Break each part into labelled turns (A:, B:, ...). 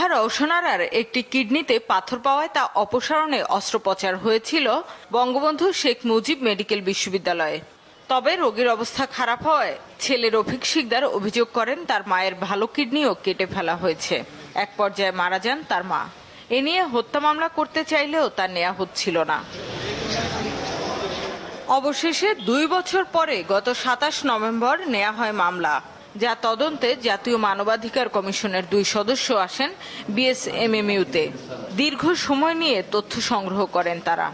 A: বৃদ্ধা রওশনারার একটি কিডনিতে পাথর পাওয়ায় তা অপসারণে অস্ত্রোপচার হয়েছিল বঙ্গবন্ধু শেখ মুজিব মেডিকেল বিশ্ববিদ্যালয়ে। তবে রোগীর অবস্থা খারাপ হওয়ায় ছেলে রফিক শিকদার অভিযোগ করেন তার মায়ের ভালো কিডনিও কেটে ফেলা হয়েছে। এক পর্যায়ে মারা যান তার মা। এ নিয়ে হত্যা মামলা করতে চাইলেও তা নেওয়া হচ্ছিল না। অবশেষে 2 বছর পরে গত 27 নভেম্বর নেওয়া হয় মামলা, যা তদন্তে জাতীয় মানবাধিকার কমিশনের 2 সদস্য আসেন বিএসএমএমইউতে। দীর্ঘ সময় নিয়ে তথ্য সংগ্রহ করেন তারা।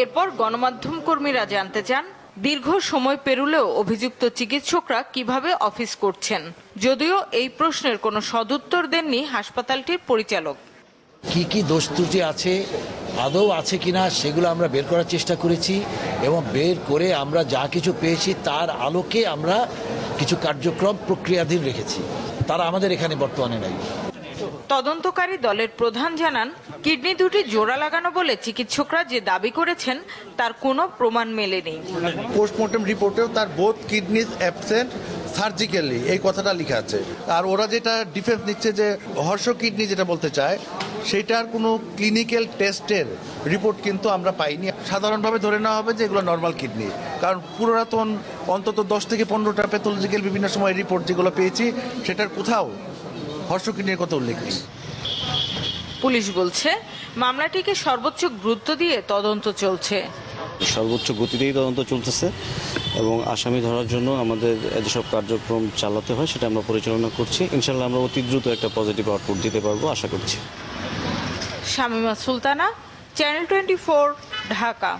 A: এরপর গণমাধ্যম কর্মীরা জানতে চান দীর্ঘ সময় পেরুলেও অভিযুক্ত চিকিৎসকরা কিভাবে অফিস করছেন, যদিও এই প্রশ্নের কোনো সদুত্তর দেননি হাসপাতালটির পরিচালক।
B: কি কি দোষ ত্রুটি আছে, আদৌ আছে কিনা সেগুলো আমরা বের করার চেষ্টা করেছি এবং বের করে আমরা যা কিছু পেয়েছি তার আলোকে আমরা কিছু কার্যক্রম প্রক্রিয়াধীন রেখেছি। তারা আমাদের এখানে বর্তমানে নাই।
A: তদন্তকারী দলের প্রধান জানান, কিডনি দুটি জোড়া লাগানো বলে চিকিৎসকরা যে দাবি করেছেন তার কোনো প্রমাণ মেলেনি।
C: পোস্টমর্টম রিপোর্টেও তার বোথ কিডনিজ অ্যাবসেন্ট সার্জিক্যালি এই কথাটা লেখা আছে। আর ওরা যেটা ডিফেন্স নিচ্ছে যে হর্ষ কিডনি যেটা বলতে চায় সেটার কোনো ক্লিনিক্যাল টেস্টের রিপোর্ট কিন্তু আমরা পাইনি। সাধারণভাবে ধরে নেওয়া হবে যে এগুলো নর্মাল কিডনি, কারণ পুরাতন অন্তত 10 থেকে 15টা প্যাথোলজিক্যাল বিভিন্ন সময় রিপোর্ট যেগুলো পেয়েছি সেটার কোথাও হর্ষ কিডনির কথা উল্লেখ নেই।
A: পুলিশ বলছে মামলাটিকে সর্বোচ্চ গুরুত্ব দিয়ে তদন্ত চলছে।
D: সর্বোচ্চ গতিতেই তদন্ত চলতেছে এবং আসামি ধরার জন্য আমাদের যেসব কার্যক্রম চালাতে হয় সেটা আমরা পরিচালনা করছি। ইনশাআল্লাহ আমরা অতি দ্রুত একটা পজিটিভ আউটপুট দিতে পারবো আশা করছি।
A: শামীমা সুলতানা, চ্যানেল 24, ঢাকা।